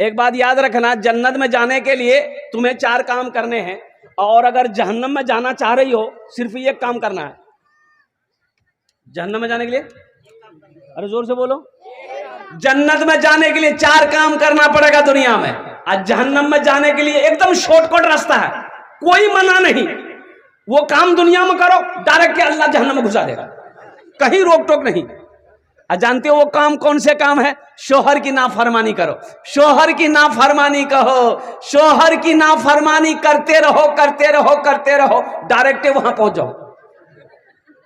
एक बात याद रखना, जन्नत में जाने के लिए तुम्हें 4 काम करने हैं, और अगर जहन्नम में जाना चाह रही हो सिर्फ एक काम करना है। जहन्नम में जाने के लिए, अरे जोर से बोलो, जन्नत में जाने के लिए 4 काम करना पड़ेगा दुनिया में। आज जहन्नम में जाने के लिए एकदम शॉर्टकट रास्ता है, कोई मना नहीं। वो काम दुनिया में करो, डायरेक्ट के अल्लाह जहन्नम में घुसा देगा, कहीं रोक टोक नहीं। जानते हो वो काम कौन से काम है? शोहर की नाफरमानी करो, शोहर की नाफरमानी कहो, शोहर की नाफरमानी करते रहो करते रहो करते रहो, डायरेक्ट वहां पहुंच जाओ।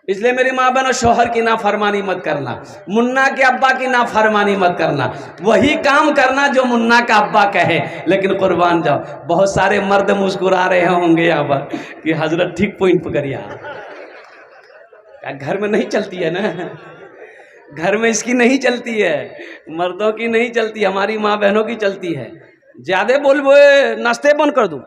इसलिए मेरी माँ बहनों, शोहर की नाफरमानी मत करना, मुन्ना के अब्बा की नाफरमानी मत करना, वही काम करना जो मुन्ना का अब्बा कहे। लेकिन कुर्बान जाओ, बहुत सारे मर्द मुस्कुरा रहे होंगे यहाँ पर कि हजरत ठीक पॉइंट पकड़िया, घर में नहीं चलती है ना, घर में इसकी नहीं चलती है, मर्दों की नहीं चलती, हमारी माँ बहनों की चलती है। ज्यादा बोल वो नाश्ते बंद कर दूं,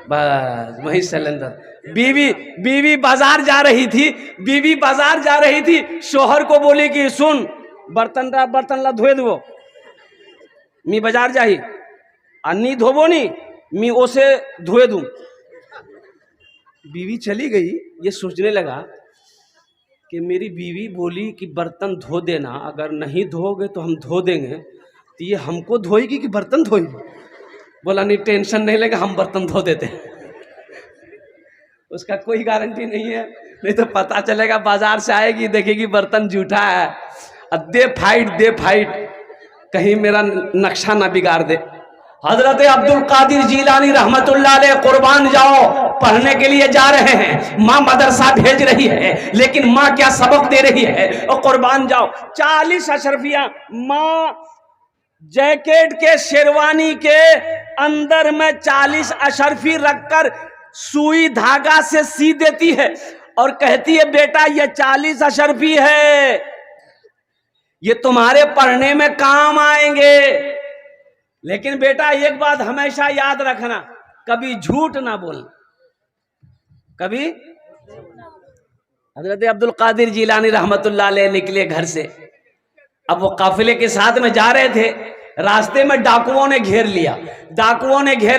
बस वही सिलेंडर। बीवी बाजार जा रही थी, बीवी बाजार जा रही थी, शोहर को बोली कि सुन बर्तन ला धोए दो, मी बाजार जाही अन्नी धोबो नहीं, मी ओसे धोए दूं। बीवी चली गई, ये सोचने लगा कि मेरी बीवी बोली कि बर्तन धो देना, अगर नहीं धोगे तो हम धो देंगे, तो ये हमको धोएगी कि बर्तन धोएगी? बोला नहीं, टेंशन नहीं लेगा, हम बर्तन धो देते हैं। उसका कोई गारंटी नहीं है, नहीं तो पता चलेगा बाजार से आएगी, देखेगी बर्तन जूठा है, दे फाइट, कहीं मेरा नक्शा ना बिगाड़ दे। हजरत अब्दुल कादिर जीलानी रहमतुल्लाह अलैह कुर्बान जाओ पढ़ने के लिए जा रहे हैं, माँ मदरसा भेज रही है, लेकिन माँ क्या सबक दे रही है, और कुर्बान जाओ 40 अशरफिया माँ जैकेट के शेरवानी के अंदर में 40 अशरफी रखकर सुई धागा से सी देती है और कहती है बेटा ये 40 अशरफी है, ये तुम्हारे पढ़ने में काम आएंगे। लेकिन बेटा एक बात हमेशा याद रखना, कभी झूठ ना बोलना, कभी। हजरत अब्दुल कादिर जीलानी रहमतुल्लाह अलैह निकले घर से, अब वो काफिले के साथ में जा रहे थे, रास्ते में डाकुओं ने घेर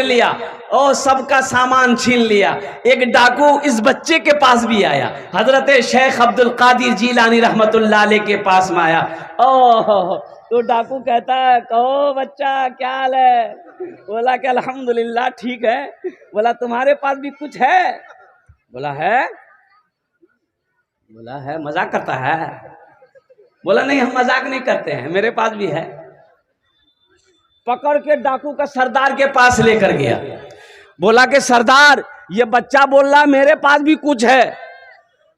लिया और सबका सामान छीन लिया। एक डाकू इस बच्चे के पास भी आया, हजरत शेख अब्दुल कादिर जीलानी रहमतुल्लाह अलैह के पास में आया। ओह, तो डाकू कहता है कहो बच्चा क्या हाल है? बोला कि अल्हम्दुलिल्लाह ठीक है। बोला तुम्हारे पास भी कुछ है? बोला है। मजाक करता है? बोला नहीं, हम मजाक नहीं करते हैं, मेरे पास भी है। पकड़ के डाकू का सरदार के पास लेकर गया, बोला कि सरदार ये बच्चा बोल रहा मेरे पास भी कुछ है।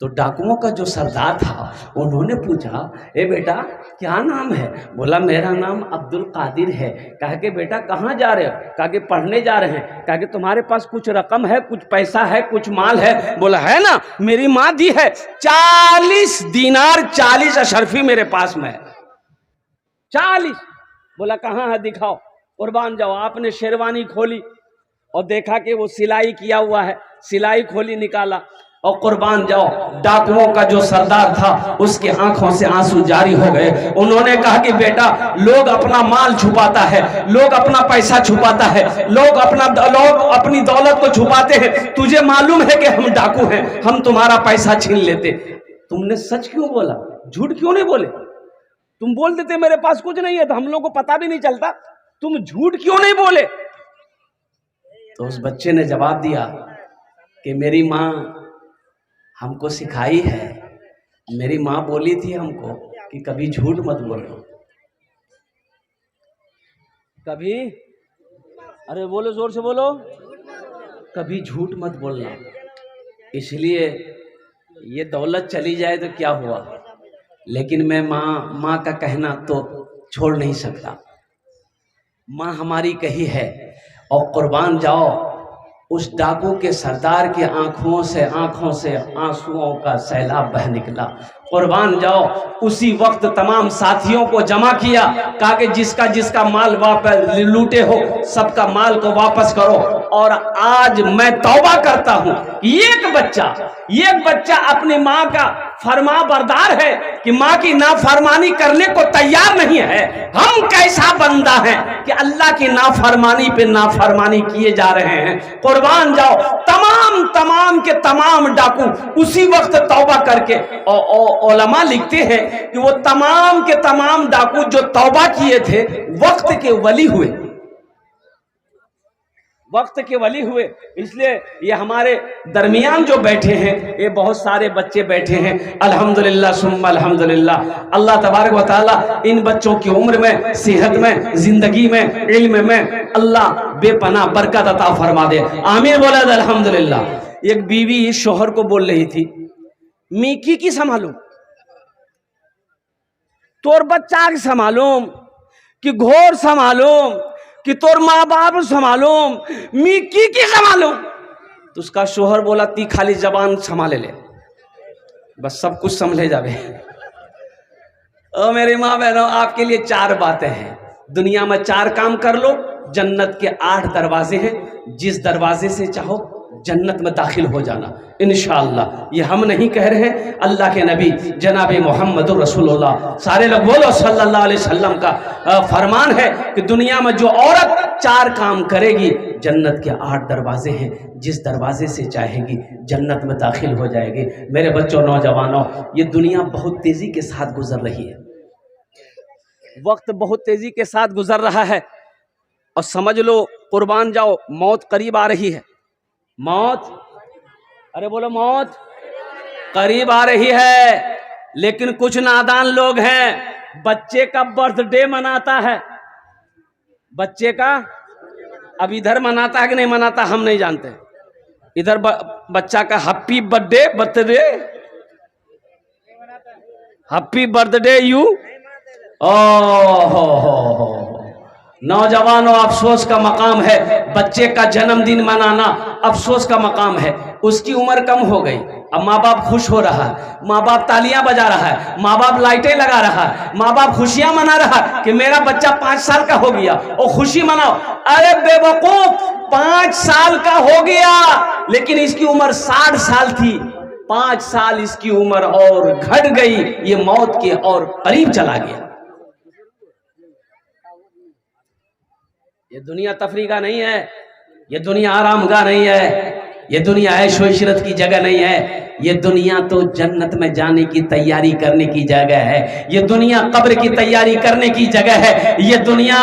तो डाकुओं का जो सरदार था उन्होंने पूछा ए बेटा क्या नाम है? बोला मेरा नाम अब्दुल कादिर है। कहा कि बेटा कहाँ जा रहे हो? कहा कि पढ़ने जा रहे हैं। कहा कि तुम्हारे पास कुछ रकम है, कुछ पैसा है, कुछ माल है? बोला है ना, मेरी माँ दी है 40 दीनार 40 अशरफी मेरे पास में है। 40। बोला कहाँ है दिखाओ। कुर्बान जाओ, आपने शेरवानी खोली और देखा कि वो सिलाई किया हुआ है, सिलाई खोली निकाला और कुर्बान जाओ डाकुओं का जो सरदार था उसके आंखों से आंसू जारी हो गए। उन्होंने कहा कि बेटा लोग अपना माल छुपाता है, लोग अपना पैसा छुपाता है, लोग अपनी दौलत को छुपाते हैं, तुझे मालूम है कि हम डाकू हैं, हम तुम्हारा पैसा छीन लेते। तुमने सच क्यों बोला, झूठ क्यों नहीं बोले? तुम बोल देते मेरे पास कुछ नहीं है तो हम लोग को पता भी नहीं चलता, तुम झूठ क्यों नहीं बोले? तो उस बच्चे ने जवाब दिया कि मेरी माँ हमको सिखाई है, मेरी माँ बोली थी हमको कि कभी झूठ मत बोलो, कभी, अरे बोलो जोर से बोलो, कभी झूठ मत बोलना। इसलिए ये दौलत चली जाए तो क्या हुआ, लेकिन मैं माँ का कहना तो छोड़ नहीं सकता। माँ हमारी कही है। और कुर्बान जाओ उस डाकू के सरदार की आंखों से आंसुओं का सैलाब बह निकला। कुर्बान जाओ उसी वक्त तमाम साथियों को जमा किया, कहा कि जिसका माल वापस लूटे हो सबका माल को वापस करो। और आज मैं तौबा करता हूं कि एक बच्चा अपनी माँ का फरमा बरदार है कि माँ की नाफरमानी करने को तैयार नहीं है। हम कैसा बंदा है कि अल्लाह की नाफरमानी पे नाफरमानी किए जा रहे हैं। कुर्बान जाओ, तमाम के तमाम डाकू उसी वक्त तौबा करके, उलमा लिखते हैं कि वो तमाम के तमाम डाकू जो तौबा किए थे वक्त के वली हुए, वक्त के वली हुए। इसलिए ये हमारे दरमियान जो बैठे हैं, ये बहुत सारे बच्चे बैठे हैं, अल्हम्दुलिल्लाह सुम्मा अल्हम्दुलिल्लाह। अल्लाह तबारक व तआला इन बच्चों की उम्र में, सेहत में, जिंदगी में, इल्म में अल्लाह बेपनाह बरकत अता फरमा दे। आमीन बोला अल्हम्दुलिल्लाह। एक बीवी शोहर को बोल रही थी, मीकी की संभालूं, तोर बच्चा के संभालूं कि घोर संभालूं कि तोर माँ बाप संभालूं, मिक्की की संभालूं? तो उसका शोहर बोला, ती खाली जबान संभाले ले, बस सब कुछ संभले जावे। ओ मेरी माँ बहनों, आपके लिए 4 बातें हैं। दुनिया में 4 काम कर लो, जन्नत के 8 दरवाजे हैं, जिस दरवाजे से चाहो जन्नत में दाखिल हो जाना इंशाअल्लाह। ये हम नहीं कह रहे हैं, अल्लाह के नबी जनाब मोहम्मद रसूलुल्लाह सारे लोग बोलो सल्लल्लाहु अलैहि वसल्लम का फरमान है कि दुनिया में जो औरत 4 काम करेगी, जन्नत के 8 दरवाजे हैं, जिस दरवाजे से चाहेगी जन्नत में दाखिल हो जाएगी। मेरे बच्चों, नौजवानों, ये दुनिया बहुत तेजी के साथ गुजर रही है, वक्त बहुत तेजी के साथ गुजर रहा है, और समझ लो कुर्बान जाओ, मौत करीब आ रही है। मौत, अरे बोलो, मौत करीब आ रही है। लेकिन कुछ नादान लोग हैं, बच्चे का बर्थडे मनाता है, बच्चे का, अब इधर मनाता है कि नहीं मनाता हम नहीं जानते, इधर बच्चा का happy birthday happy birthday you. हो नौजवानों, अफसोस का मकाम है, बच्चे का जन्मदिन मनाना अफसोस का मकाम है। उसकी उम्र कम हो गई, अब माँ बाप खुश हो रहा है, माँ बाप तालियां बजा रहा है, माँ बाप लाइटें लगा रहा है, माँ बाप खुशियां मना रहा है कि मेरा बच्चा 5 साल का हो गया, और खुशी मनाओ। अरे बेवकूफ, 5 साल का हो गया, लेकिन इसकी उम्र 60 साल थी। 5 साल इसकी उम्र और घट गई, ये मौत के और करीब चला गया। ये दुनिया तफरी का नहीं है, ये दुनिया आराम का नहीं है, ये दुनिया ऐशो इशरत की जगह नहीं है। ये दुनिया तो जन्नत में जाने की तैयारी करने की जगह है, ये दुनिया कब्र की तैयारी करने की जगह है। ये दुनिया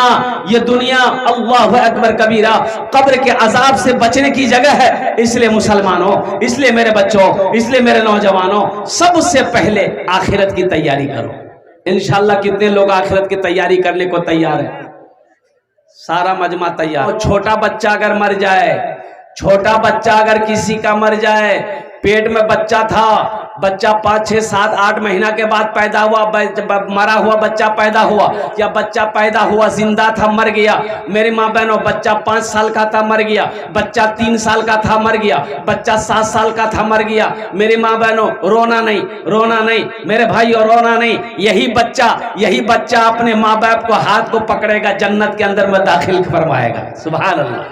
अल्लाहु अकबर कबीरा, कब्र के अजाब से बचने की जगह है। इसलिए मुसलमानों, इसलिए मेरे बच्चों, इसलिए मेरे नौजवानों, सबसे पहले आखिरत की तैयारी करो। इंशाअल्लाह कितने लोग आखिरत की तैयारी करने को तैयार है? सारा मजमा तैयार। छोटा बच्चा अगर मर जाए, छोटा बच्चा अगर किसी का मर जाए, पेट में बच्चा था, बच्चा 5, 6, 7, 8 महीना के बाद पैदा हुआ, मरा हुआ बच्चा पैदा हुआ, या बच्चा पैदा हुआ जिंदा था मर गया। मेरी माँ बहनों, बच्चा 5 साल का था मर गया, बच्चा 3 साल का था मर गया, बच्चा 7 साल का था मर गया। मेरी माँ बहनों, रोना नहीं, रोना नहीं मेरे भाइयों, रोना नहीं। यही बच्चा अपने माँ बाप को हाथ को पकड़ेगा, जन्नत के अंदर में दाखिल फरमाएगा। सुभान अल्लाह।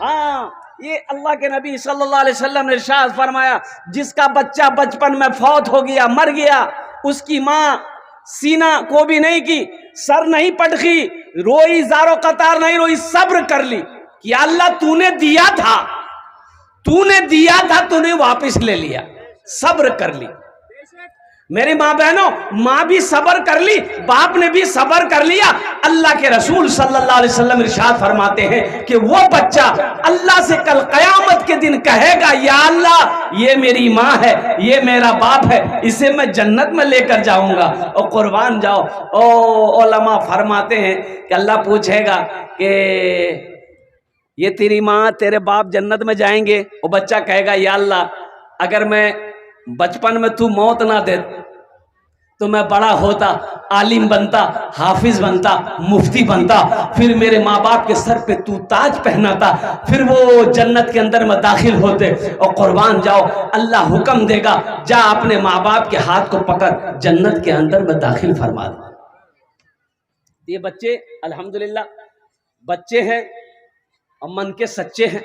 हाँ, ये अल्लाह के नबी सल्लल्लाहु अलैहि वसल्लम ने इरशाद फरमाया, जिसका बच्चा बचपन में फौत हो गया, मर गया, उसकी माँ सीना को भी नहीं की, सर नहीं पटकी, रोई, ज़ारो कतार नहीं रोई, सब्र कर ली कि अल्लाह तूने दिया था, तूने वापस ले लिया, सब्र कर ली। मेरी माँ बहनों, माँ भी सब्र कर ली, बाप ने भी सब्र कर लिया। अल्लाह के रसूल सल्लल्लाहु अलैहि वसल्लम इरशाद फरमाते हैं कि वो बच्चा अल्लाह से कल क़यामत के दिन कहेगा, या अल्लाह, ये मेरी माँ है, ये मेरा बाप है, इसे मैं जन्नत में लेकर जाऊंगा। और कुर्बान जाओ, ओ उलमा फरमाते हैं कि अल्लाह पूछेगा कि ये तेरी माँ, तेरे बाप जन्नत में जाएंगे। वो बच्चा कहेगा, या अल्लाह, अगर मैं बचपन में तू मौत ना दे तो मैं बड़ा होता, आलिम बनता, हाफिज बनता, मुफ्ती बनता, फिर मेरे माँ बाप के सर पे तू ताज पहनाता, फिर वो जन्नत के अंदर में दाखिल होते। और कुर्बान जाओ, अल्लाह हुक्म देगा, जा अपने माँ बाप के हाथ को पकड़, जन्नत के अंदर में दाखिल फरमा दे। ये बच्चे अल्हम्दुलिल्लाह बच्चे हैं, और मन के सच्चे हैं।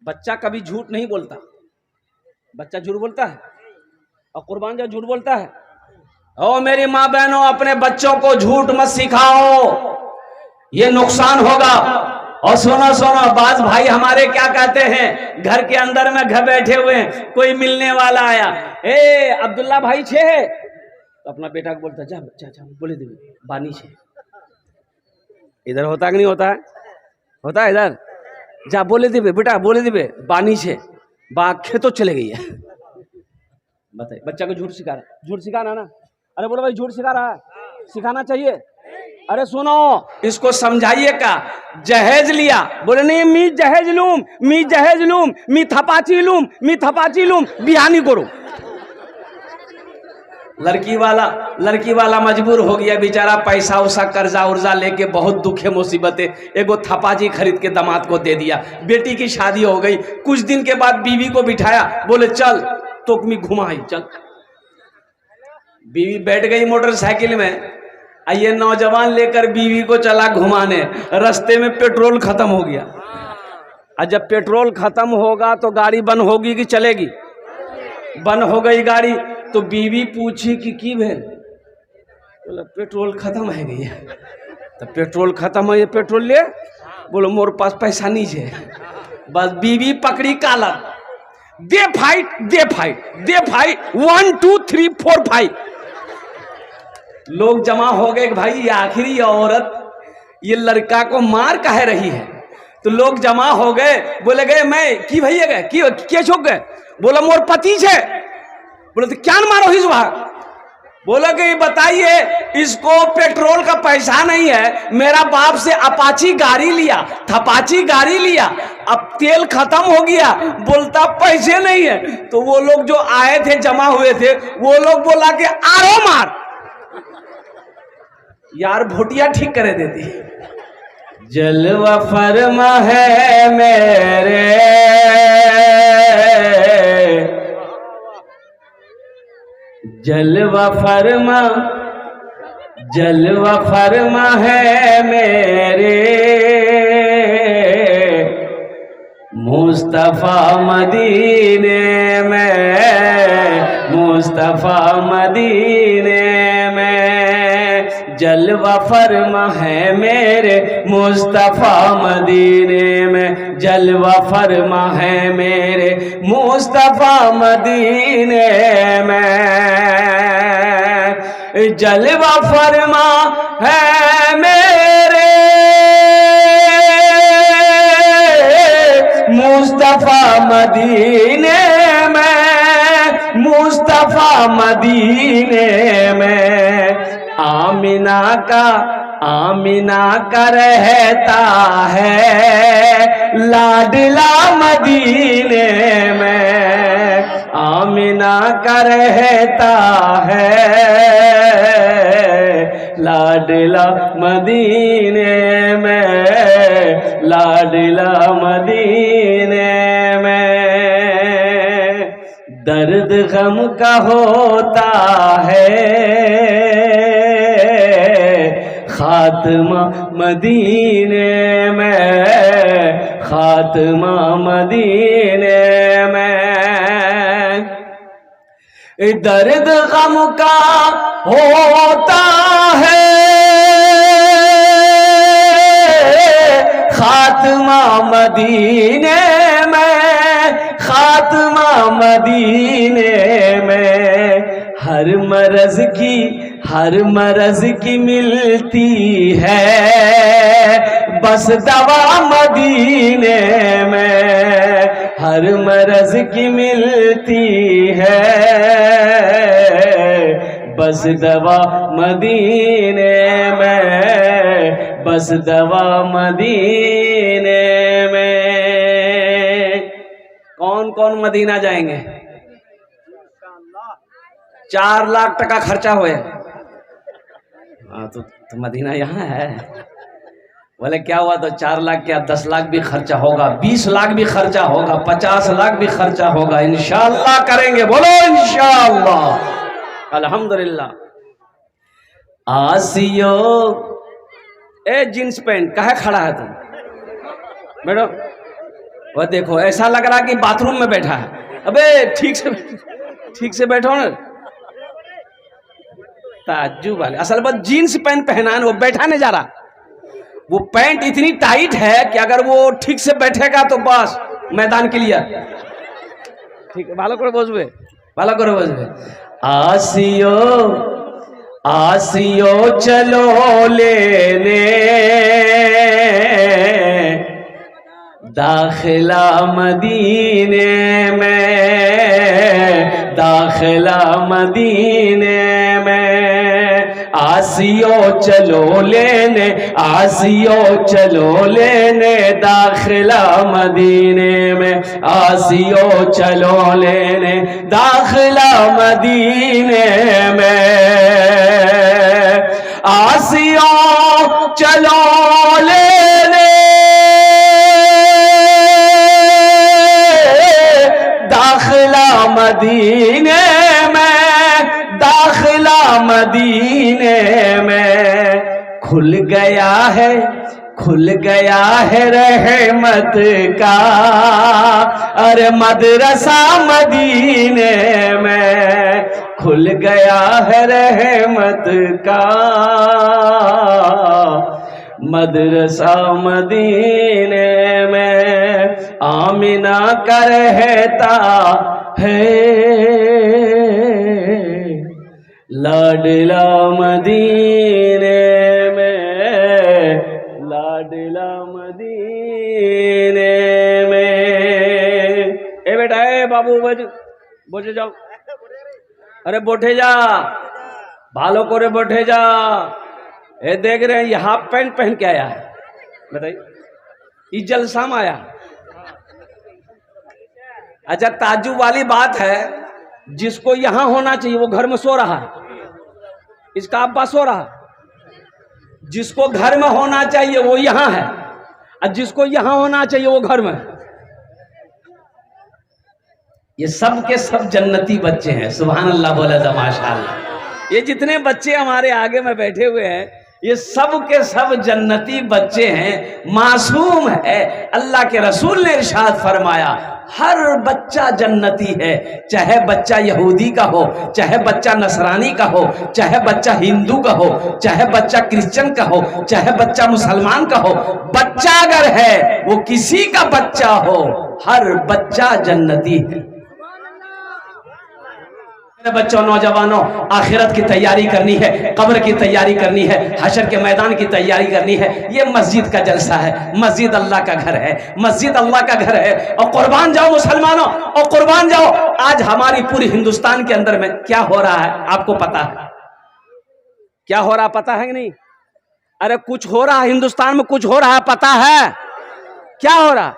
बच्चा कभी झूठ नहीं बोलता, बच्चा झूठ बोलता है और कुर्बान जो झूठ बोलता है। ओ मेरी माँ बहनों, अपने बच्चों को झूठ मत सिखाओ, ये नुकसान होगा। और सुनो सुनो, बाज भाई हमारे क्या कहते हैं, घर के अंदर में घर बैठे हुए हैं, कोई मिलने वाला आया, ए अब्दुल्ला भाई छे, तो अपना बेटा को बोलता जा बच्चा जा बोले दे बानी छे। इधर होता कि नहीं होता है? होता है इधर, जा बोले दे बेटा बोले दे बानी छे, बा खेतों चले गई है। बताइए, बच्चा को झूठ सिखा रहा, झूठ सिखाना ना। अरे बोलो भाई झूठ सिखा रहा है, सिखाना चाहिए। अरे सुनो, इसको समझाइए का जहेज लिया, बोले नहीं मी जहेज लूम, मी जहेज लूम, मी थपाची लूम, मी थपाची लूम, बिहानी करो। लड़की वाला मजबूर हो गया बेचारा, पैसा उसा कर्जा उर्जा लेके, बहुत दुखे मुसीबतें, एगो थपाजी खरीद के दामाद को दे दिया। बेटी की शादी हो गई, कुछ दिन के बाद बीवी को बिठाया, बोले चल तो मी घुमाई चल। बीवी बैठ गई मोटरसाइकिल में, ये नौजवान लेकर बीवी को चला घुमाने, रास्ते में पेट्रोल खत्म हो गया। और जब पेट्रोल खत्म होगा तो गाड़ी बंद होगी कि चलेगी? बंद हो गई गाड़ी, तो बीवी पूछी कि की भेल, बोला पेट्रोल खत्म है गई है। तो पेट्रोल खत्म है, ये पेट्रोल ले, बोलो मोर पास पैसा नहीं है। बस बीवी पकड़ी काला, they fight they fight they fight, 1 2 3 4 5। लोग जमा हो गए, भाई ये आखिरी ये औरत ये लड़का को मार काहे रही है। तो लोग जमा हो गए, बोले गए मैं की भैया गए की क्या छोक गए, बोला मोर पति है। बोले तो क्या मारो ही सुबह, बोला कि बताइए इसको पेट्रोल का पैसा नहीं है, मेरा बाप से अपाची गाड़ी लिया, थपाची गाड़ी लिया, अब तेल खत्म हो गया, बोलता पैसे नहीं है। तो वो लोग जो आए थे जमा हुए थे, वो लोग बोला कि आरो मार यार, भोटिया ठीक करे देती। जलवा फरमा है मेरे, जलवा फरमा है मेरे, मुस्तफा मदीने में, मुस्तफा मदीने में, जलवा फरमा है मेरे मुस्तफा मदीने में, जलवा फरमा है मेरे मुस्तफा मदीने में, जलवा फरमा है मेरे मुस्तफा मदीने में, मुस्तफा मदीने में, आमिना का रहता है लाडला मदीने में, आमिना का रहता है लाडला मदीने में, लाडला मदीने में। दर्द गम का होता है खात्मा मदीने में, खात्मा मदीने में, दर्द गम का होता है खात्मा मदीने में, खात्मा मदीने में, हर मरज की मिलती है बस दवा मदीने में, हर मरज की मिलती है बस दवा मदीने में, बस दवा मदीने में। कौन कौन मदीना जाएंगे? 4 लाख टका खर्चा हुए। हाँ तो मदीना यहाँ है। बोले क्या हुआ? तो 4 लाख क्या 10 लाख भी खर्चा होगा, 20 लाख भी खर्चा होगा, 50 लाख भी खर्चा होगा, इंशाअल्लाह करेंगे। बोलो इंशाअल्लाह, अल्हम्दुलिल्लाह। आसियो, ए जींस पैंट काहे खड़ा है तुम? बैठो। वह देखो ऐसा लग रहा कि बाथरूम में बैठा है। अबे ठीक से बैठो ना। ताज्जुब वाले, असल बात जीन्स पैंट पहना है, वो बैठा नहीं जा रहा। वो पैंट इतनी टाइट है कि अगर वो ठीक से बैठेगा तो बस मैदान के लिए ठीक है। ভালো করে বসবে, ভালো করে বসবে। आसियो आसियो चलो लेने दाखिला मदीने में, दाखिला मदीने में। आसियो चलो लेने, आसियो चलो लेने दाखिला मदीने में, आसियो चलो लेने दाखिला मदीने में। आसियो चलो लेने दाखिला मदीने में, दाखिला मदीने में। खुल गया है, खुल गया है रहमत का अरे मदरसा मदीने में। खुल गया है रहमत का मदरसा मदीने में। आमिना का रहता है लाडला मदीने में, लाडला मदीने में। ए बेटा, ए बाबू बोझे जाओ। अरे बोठे जा, भालो करे बोठे जा। ये देख रहे हैं ये हाफ पैंट पहन के आया है, बताइए ये जलसा में आया। अच्छा ताज्जुब वाली बात है, जिसको यहां होना चाहिए वो घर में सो रहा है, इसका अब्बा सो रहा। जिसको घर में होना चाहिए वो यहां है, और जिसको यहां होना चाहिए वो घर में। ये सब के सब जन्नती बच्चे हैं। सुभान अल्लाह बोला था माशाअल्लाह। ये जितने बच्चे हमारे आगे में बैठे हुए हैं ये सब के सब जन्नती बच्चे हैं, मासूम है। अल्लाह के रसूल ने इरशाद फरमाया हर बच्चा जन्नती है, चाहे बच्चा यहूदी का हो, चाहे बच्चा नसरानी का हो, चाहे बच्चा हिंदू का हो, चाहे बच्चा क्रिश्चियन का हो, चाहे बच्चा मुसलमान का हो। बच्चा अगर है वो किसी का बच्चा हो, हर बच्चा जन्नती है। बच्चों, नौजवानों, आखिरत की तैयारी करनी है, कब्र की तैयारी करनी है, हशर के मैदान की तैयारी करनी है। ये मस्जिद का जलसा है, मस्जिद अल्लाह का घर है, मस्जिद अल्लाह का घर है। और कुर्बान जाओ मुसलमानों, और कुर्बान जाओ। आज हमारी पूरी हिंदुस्तान के अंदर में क्या हो रहा है आपको पता है? क्या हो रहा पता है कि नहीं? अरे कुछ हो रहा है हिंदुस्तान में, कुछ हो रहा है पता है? क्या हो रहा?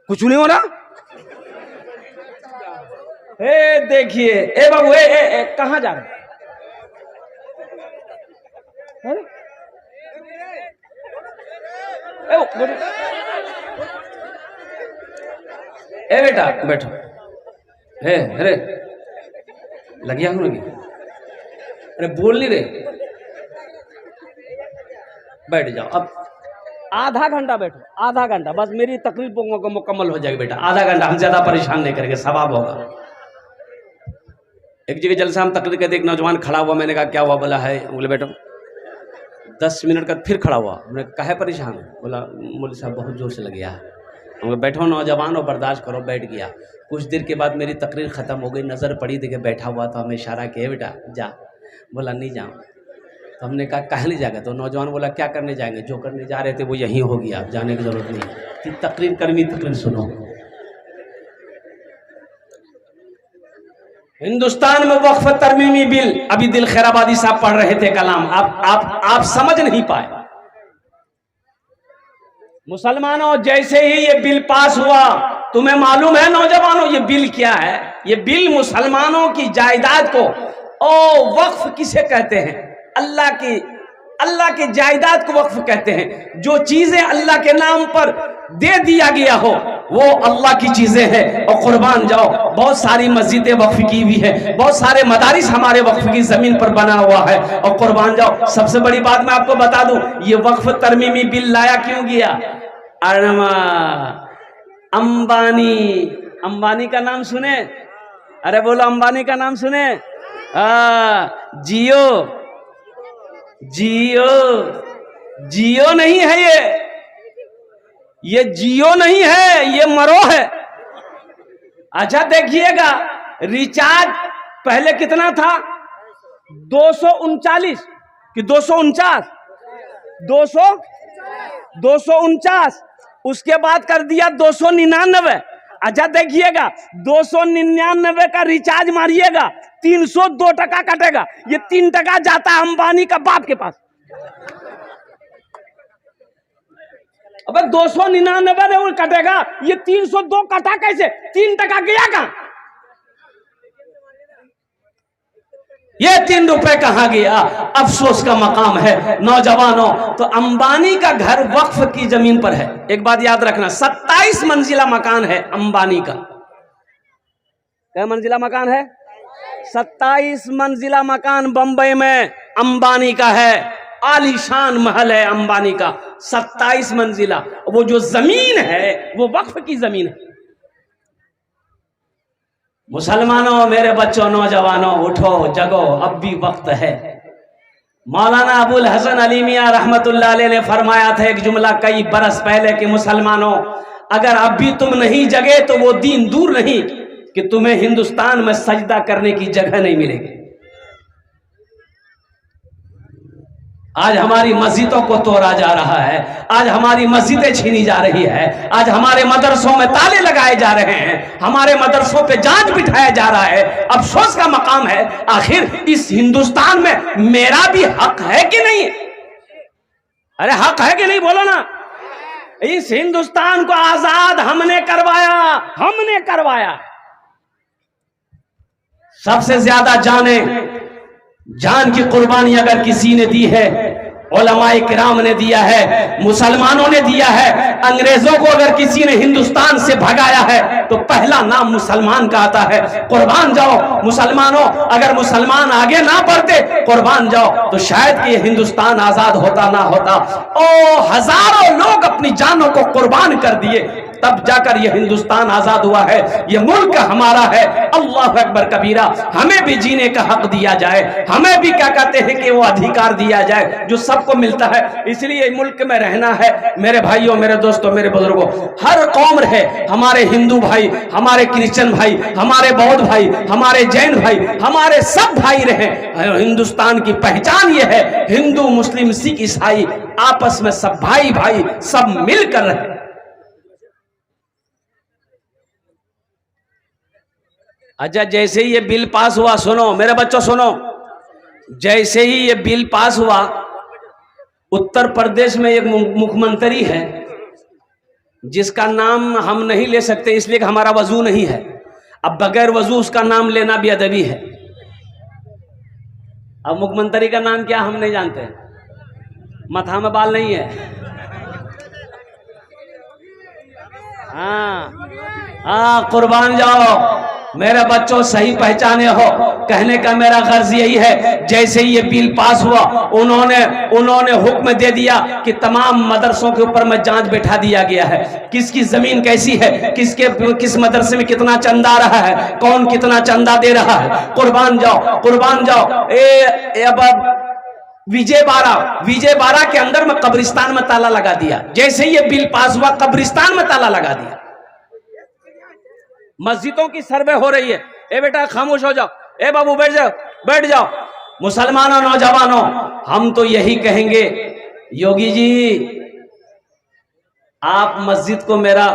कुछ नहीं हो रहा। ए देखिए, ए बाबू, ए कहां जा रहे? ए बेटा बैठो। अरे लग गया लगी। अरे बोल नहीं रहे, बैठ जाओ। अब आधा घंटा बैठो, आधा घंटा बस, मेरी तकलीफ मुकम्मल हो जाएगी बेटा। आधा घंटा, हम ज्यादा परेशान नहीं करेंगे, सवाब होगा। एक जगह जलसा हम तकरीर करते, एक नौजवान खड़ा हुआ, मैंने कहा क्या हुआ? बोला है, बोले बेटा 10 मिनट का फिर खड़ा हुआ। मैंने कहा है परेशान? बोला मौलवी साहब बहुत जोर से लग गया। हम बैठो नौजवान और बर्दाश्त करो। बैठ गया। कुछ देर के बाद मेरी तकरीर ख़त्म हो गई, नज़र पड़ी, देखे बैठा हुआ था, हमें इशारा किया बेटा जा। बोला नहीं जाऊँ। तो हमने कहा काहे नहीं जाएगा? तो नौजवान बोला क्या करने जाएंगे? जो करने जा रहे थे वो यहीं हो गया, जाने की जरूरत नहीं। तकरीर करनी, तकरीर सुनो। हिंदुस्तान में वक्फ तरमीमी बिल, अभी दिल खैराबादी साहब पढ़ रहे थे कलाम, आप समझ नहीं पाए। मुसलमानों, जैसे ही ये बिल पास हुआ, तुम्हें मालूम है नौजवानों ये बिल क्या है? ये बिल मुसलमानों की जायदाद को, ओ वक्फ किसे कहते हैं? अल्लाह की अल्लाह के जायदाद को वक्फ कहते हैं। जो चीजें अल्लाह के नाम पर दे दिया गया हो वो अल्लाह की चीजें हैं। और कुर्बान जाओ, बहुत सारी मस्जिदें वक्फ की हुई है, बहुत सारे मदारिस हमारे वक्फ की जमीन पर बना हुआ है। और कुर्बान जाओ, सबसे बड़ी बात मैं आपको बता दूं, ये वक्फ तरमीमी बिल लाया क्यों गया? अंबानी का नाम सुने? अरे बोलो, अंबानी का नाम सुने? जियो नहीं है ये जियो नहीं है, ये मरो है। अच्छा देखिएगा, रिचार्ज पहले कितना था? 239 कि 249? 249, उसके बाद कर दिया 299। अच्छा देखिएगा, 299 का रिचार्ज मारिएगा, 302 टका कटेगा। ये 3 टका जाता है अंबानी का बाप के पास। अब 299 कटेगा, ये 302 कटा कैसे? 3 टका गया कहां? ये 3 रुपए कहां गया? अफसोस का मकाम है नौजवानों। तो अंबानी का घर वक्फ की जमीन पर है। एक बात याद रखना, 27 मंजिला मकान है अंबानी का। क्या मंजिला मकान है? 27 मंजिला मकान बंबई में अंबानी का है। आलीशान महल है अंबानी का, 27 मंजिला। वो जो जमीन है वो वक्फ की जमीन है। मुसलमानों, मेरे बच्चों, नौजवानों, उठो जगो, अब भी वक्त है। मौलाना अबुल हसन अली मियां रहमतुल्लाह अलैह ने फरमाया था एक जुमला कई बरस पहले कि मुसलमानों, अगर अब भी तुम नहीं जगे तो वो दिन दूर नहीं कि तुम्हें हिंदुस्तान में सजदा करने की जगह नहीं मिलेगी। आज हमारी मस्जिदों को तोड़ा जा रहा है, आज हमारी मस्जिदें छीनी जा रही है, आज हमारे मदरसों में ताले लगाए जा रहे हैं, हमारे मदरसों पे जांच बिठाया जा रहा है। अफसोस का मकाम है, आखिर इस हिंदुस्तान में मेरा भी हक है कि नहीं? अरे हक है कि नहीं, बोलो ना। इस हिंदुस्तान को आजाद हमने करवाया। सबसे ज्यादा जान की कुर्बानी अगर किसी ने दी है, उलमाए किराम ने दिया है, मुसलमानों ने दिया है। अंग्रेजों को अगर किसी ने हिंदुस्तान से भगाया है तो पहला नाम मुसलमान का आता है। कुर्बान जाओ मुसलमानों, अगर मुसलमान आगे ना बढ़ते, कुर्बान जाओ, तो शायद कि ये हिंदुस्तान आजाद होता ना होता। ओ हजारों लोग अपनी जानों को कुर्बान कर दिए, तब जाकर ये हिंदुस्तान आजाद हुआ है। ये मुल्क हमारा है। अल्लाह अकबर कबीरा। हमें भी जीने का हक दिया जाए, हमें भी क्या कहते हैं कि वो अधिकार दिया जाए जो सबको मिलता है। इसलिए मुल्क में रहना है मेरे भाइयों, मेरे दोस्तों, मेरे बुजुर्गों। हर कौम रहे, हमारे हिंदू भाई, हमारे क्रिश्चियन भाई, हमारे बौद्ध भाई, हमारे जैन भाई, हमारे सब भाई रहे। हिंदुस्तान की पहचान ये है, हिंदू मुस्लिम सिख ईसाई आपस में सब भाई भाई, सब मिलकर रहे। अच्छा, जैसे ही ये बिल पास हुआ, सुनो मेरे बच्चों सुनो, जैसे ही ये बिल पास हुआ, उत्तर प्रदेश में एक मुख्यमंत्री है जिसका नाम हम नहीं ले सकते इसलिए कि हमारा वजू नहीं है। अब बगैर वजू उसका नाम लेना भी अदबी है। अब मुख्यमंत्री का नाम क्या हम नहीं जानते, माथा में बाल नहीं है। हाँ, कुर्बान जाओ मेरे बच्चों, सही पहचाने हो। कहने का मेरा गर्ज यही है, जैसे ही ये बिल पास हुआ उन्होंने हुक्म दे दिया कि तमाम मदरसों के ऊपर में जांच बैठा दिया गया है। किसकी जमीन कैसी है, किस मदरसे में कितना चंदा आ रहा है, कौन कितना चंदा दे रहा है। कुर्बान जाओ। अब विजयवाड़ा के अंदर में कब्रिस्तान में ताला लगा दिया। जैसे ही ये बिल पास हुआ, कब्रिस्तान में ताला लगा दिया। मस्जिदों की सर्वे हो रही है। ए बेटा खामोश हो जाओ, ए बाबू बैठ जाओ। मुसलमानों, नौजवानों, हम तो यही कहेंगे, योगी जी आप मस्जिद को मेरा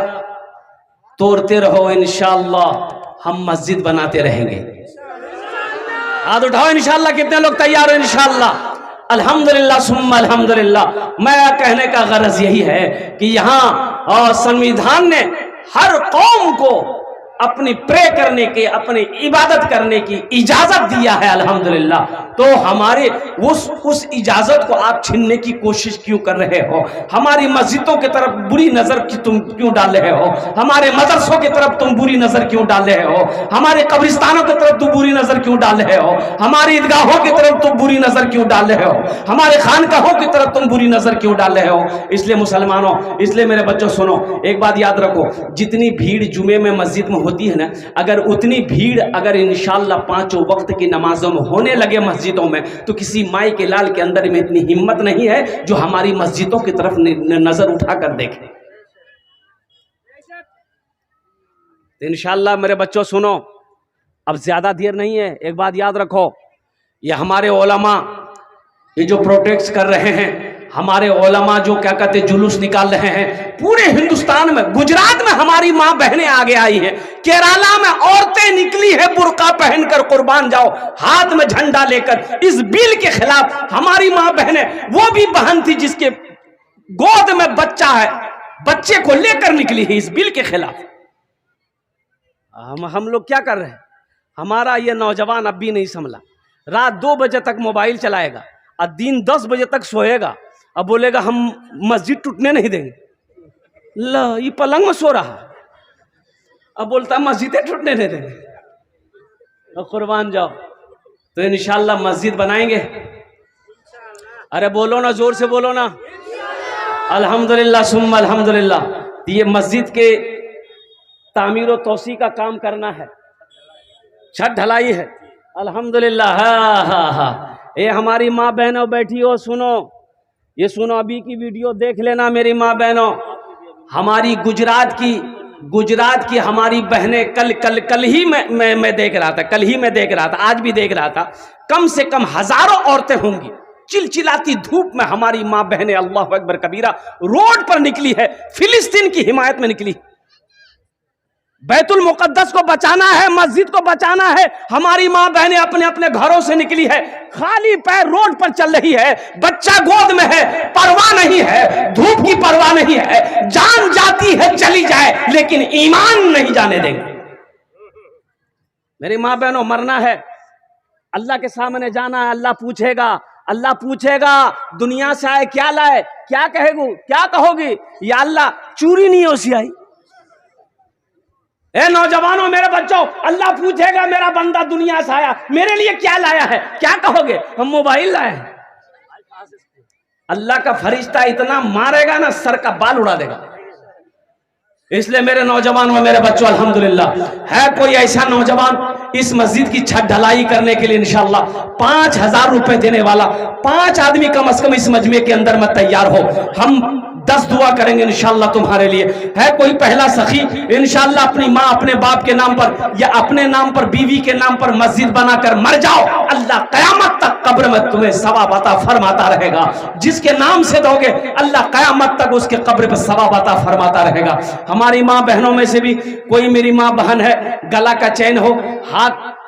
तोड़ते रहो, इंशाअल्लाह हम मस्जिद बनाते रहेंगे। हाथ उठाओ इंशाअल्लाह। कितने लोग तैयार हो? इंशाअल्लाह। अल्हम्दुलिल्लाह सुम्मा अल्हम्दुलिल्लाह। मैं कहने का गरज यही है कि यहाँ संविधान ने हर कौम को अपनी प्रे करने के, अपनी इबादत करने की इजाजत दिया है अल्हम्दुलिल्लाह, तो हमारे उस इजाजत को आप छीनने की कोशिश क्यों कर रहे हो? हमारी मस्जिदों की तरफ बुरी नजर तुम क्यों डाल रहे हो? हमारे मदरसों की तरफ तुम बुरी नजर क्यों डाल रहे हो? हमारे कब्रिस्तानों की तरफ तुम बुरी नजर क्यों डाल रहे हो? हमारी ईदगाहों की तरफ तुम बुरी नजर क्यों डाल रहे हो? हमारे खानकाहों की तरफ तुम बुरी नजर क्यों डाल रहे हो? इसलिए मुसलमानों, इसलिए मेरे बच्चों सुनो, एक बात याद रखो, जितनी भीड़ जुमे में मस्जिद में होती है ना, अगर उतनी भीड़ अगर इंशाअल्लाह पांचों वक्त की नमाजों में होने लगे मस्जिदों में, तो किसी माई के लाल के अंदर में इतनी हिम्मत नहीं है जो हमारी मस्जिदों की तरफ नजर उठाकर देखे। इंशाअल्लाह मेरे बच्चों सुनो, अब ज्यादा देर नहीं है, एक बात याद रखो, ये हमारे उलमा ये जो प्रोटेस्ट कर रहे हैं, हमारे उलमा जो क्या कहते जुलूस निकाल रहे हैं पूरे हिंदुस्तान में, गुजरात में हमारी माँ बहनें आगे आई हैं, केरला में औरतें निकली है बुर्का पहनकर, कुर्बान जाओ, हाथ में झंडा लेकर, इस बिल के खिलाफ हमारी माँ बहनें, वो भी बहन थी जिसके गोद में बच्चा है, बच्चे को लेकर निकली है इस बिल के खिलाफ। हम लोग क्या कर रहे हैं? हमारा ये नौजवान अब भी नहीं संभला, रात 2 बजे तक मोबाइल चलाएगा और दिन 10 बजे तक सोएगा, अब बोलेगा हम मस्जिद टूटने नहीं देंगे। ला, ये पलंग में सो रहा, अब बोलता मस्जिदें टूटने नहीं देंगे। और कुर्बान जाओ, तो इंशाअल्लाह मस्जिद बनाएंगे। अरे बोलो ना, जोर से बोलो ना, अल्हम्दुलिल्लाह सुम्मा अल्हम्दुलिल्लाह। ये मस्जिद के तामीर व तोसी का काम करना है, छत ढलाई है, अल्हम्दुलिल्लाह। हाँ हाँ हाँ, ये हमारी माँ बहनों बैठी हो, सुनो, ये सुनो, अभी की वीडियो देख लेना मेरी माँ बहनों, हमारी गुजरात की हमारी बहनें, कल ही मैं देख रहा था, कल ही मैं देख रहा था, आज भी देख रहा था, कम से कम हजारों औरतें होंगी, चिलचिलाती धूप में हमारी माँ बहनें अल्लाह अकबर कबीरा रोड पर निकली है, फिलिस्तीन की हिमायत में निकली। बैतुल मुकद्दस को बचाना है, मस्जिद को बचाना है, हमारी माँ बहनें अपने अपने घरों से निकली है, खाली पैर रोड पर चल रही है, बच्चा गोद में है, परवाह नहीं है, धूप की परवाह नहीं है, जान जाती है चली जाए लेकिन ईमान नहीं जाने देंगे। मेरी माँ बहनों, मरना है, अल्लाह के सामने जाना है, अल्लाह पूछेगा दुनिया से आए क्या लाए, क्या कहोगी? या अल्लाह चूरी नहीं हो सी आई। ए नौजवानों, मेरे बच्चों, अल्लाह पूछेगा मेरा बंदा दुनिया से आया, मेरे लिए क्या लाया है, क्या कहोगे? हम मोबाइल लाए हैं। अल्लाह का फरिश्ता इतना मारेगा ना, सर का बाल उड़ा देगा। इसलिए मेरे नौजवानों, मेरे बच्चों, अल्हम्दुलिल्लाह, है कोई ऐसा नौजवान इस मस्जिद की छत ढलाई करने के लिए इंशाअल्लाह 5000 रुपए देने वाला? 5 आदमी कम से कम इस मजमे के अंदर में तैयार हो, हम 10 दुआ करेंगे इंशाअल्लाह तुम्हारे लिए। है कोई पहला सखी इंशाअल्लाह अपनी माँ अपने बाप के नाम पर या अपने नाम पर, बीवी के नाम पर मस्जिद बनाकर मर जाओ, अल्लाह कयामत तक कब्र में तुम्हें सवाब अता फरमाता रहेगा। जिसके नाम से दोगे अल्लाह कयामत तक उसके कब्र पर सवाब अता फरमाता रहेगा। हमारी माँ बहनों में से भी कोई मेरी माँ बहन है, गला का चैन हो,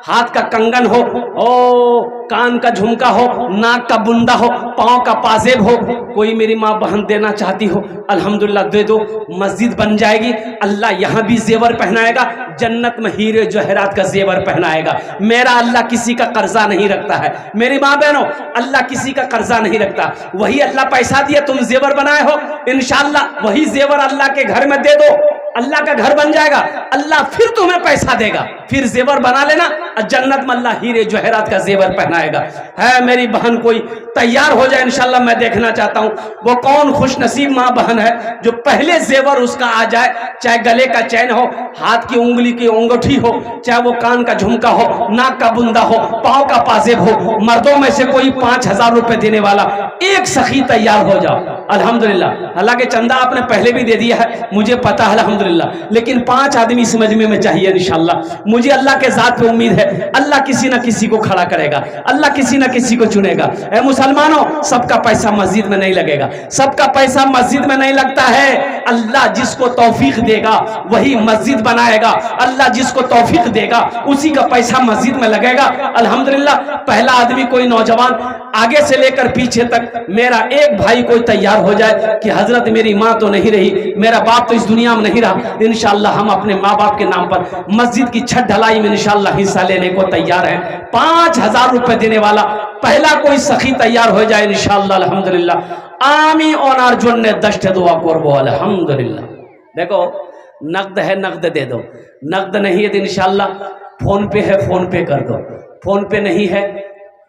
हाथ का कंगन हो, कान का झुमका हो, नाक का बुंदा हो, पांव का पाजेब हो, कोई मेरी माँ बहन देना चाहती हो, अल्हम्दुलिल्लाह दे दो, मस्जिद बन जाएगी, अल्लाह यहाँ भी जेवर पहनाएगा, जन्नत में हीरे जवाहरात का जेवर पहनाएगा। मेरा अल्लाह किसी का कर्जा नहीं रखता है, मेरी माँ बहनों, अल्लाह किसी का कर्जा नहीं रखता। वही अल्लाह पैसा दिया, तुम जेवर बनाए हो, इंशाअल्लाह वही जेवर अल्लाह के घर में दे दो, अल्लाह का घर बन जाएगा, अल्लाह फिर तुम्हें पैसा देगा, फिर जेवर बना लेना, जन्नत में अल्लाह हीरे जवाहरात का जेवर पहनाएगा। है मेरी बहन कोई तैयार हो जाए इंशाअल्लाह, मैं देखना चाहता हूँ वो कौन खुश नसीब माँ बहन है जो पहले जेवर उसका आ जाए, चाहे गले का चैन हो, हाथ की उंगली की अंगूठी हो, चाहे वो कान का झुमका हो, नाक का बुंदा हो, पाँव का पाजेब हो। मर्दों में से कोई 5000 रुपए देने वाला एक सखी तैयार हो जाओ, अल्हम्दुलिल्लाह। हालांकि चंदा आपने पहले भी दे दिया है, मुझे पता है अल्हम्दुलिल्लाह, लेकिन 5 आदमी इस मजमे में चाहिए इंशाअल्लाह। मुझे अल्लाह के जात पे उम्मीद है, अल्लाह किसी ना किसी को खड़ा करेगा, अल्लाह किसी ना किसी को चुनेगा। ए मुसलमानों, सबका पैसा मस्जिद में नहीं लगेगा, सबका पैसा मस्जिद में नहीं लगता है। अल्लाह जिसको तौफीक देगा वही मस्जिद बनाएगा, अल्लाह जिसको तौफीक देगा उसी का पैसा मस्जिद में लगेगा। अल्हम्दुलिल्लाह पहला आदमी कोई नौजवान आगे से लेकर पीछे तक, मेरा एक भाई कोई तैयार हो जाए कि हजरत मेरी माँ तो नहीं रही, मेरा बाप तो इस दुनिया में नहीं रहा, इंशाअल्लाह हम अपने माँ बाप के नाम पर मस्जिद की छत ढलाई में इंशाअल्लाह हिस्सा लेने को तैयार हैं। 5,000 रुपए देने वाला पहला कोई सखी तैयार हो जाए इंशाअल्लाह। अल्हम्दुलिल्लाह आमी ओनार जुन्ने दश्त दुआ करबो अल्हम्दुलिल्लाह। देखो नकद है नकद दे दो, नकद नहीं है तो इंशाअल्लाह फोन पे है फोन पे कर दो, फोन पे नहीं है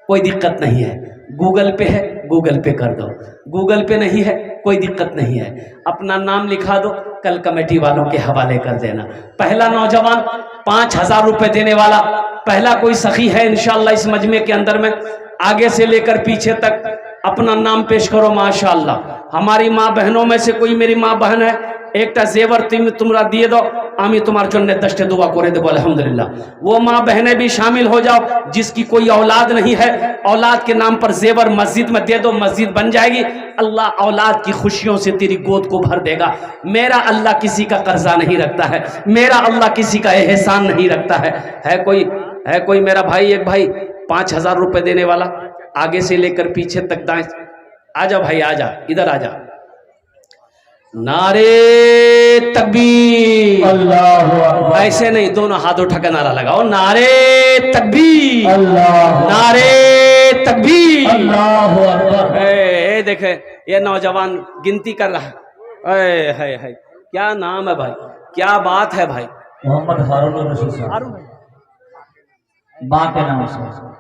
कोई दिक्कत नहीं है, गूगल पे है गूगल पे कर दो, गूगल पे नहीं है कोई दिक्कत नहीं है, अपना नाम लिखा दो, कल कमेटी वालों के हवाले कर देना। पहला नौजवान 5,000 रुपए देने वाला पहला कोई सखी है इंशाअल्लाह इस मजमे के अंदर में, आगे से लेकर पीछे तक अपना नाम पेश करो। माशाअल्लाह हमारी माँ बहनों में से कोई मेरी माँ बहन है, एक जेवर तुमरा दिए दो, आमी तुम्हारे चुनने दश्ते दुआ करे दे अल्हम्दुलिल्लाह। वो माँ बहनें भी शामिल हो जाओ जिसकी कोई औलाद नहीं है, औलाद के नाम पर जेवर मस्जिद में दे दो, मस्जिद बन जाएगी, अल्लाह औलाद की खुशियों से तेरी गोद को भर देगा। मेरा अल्लाह किसी का कर्जा नहीं रखता है, मेरा अल्लाह किसी का एहसान नहीं रखता है कोई मेरा भाई, एक भाई 5,000 रुपए देने वाला, आगे से लेकर पीछे तक दाएं, आजा भाई आजा, इधर आजा। नारे तकबीर, अल्लाहु अकबर। ऐसे नहीं, दोनों हाथ उठा कर नारा लगाओ, नारे तकबीर, अल्लाहु नारे तकबीर, अल्लाहु अकबर। ए देखे ये नौजवान गिनती कर रहा है, क्या नाम है भाई, क्या बात है भाई, मोहम्मद हारून रशीद साहब, हारून माँ के नाम से।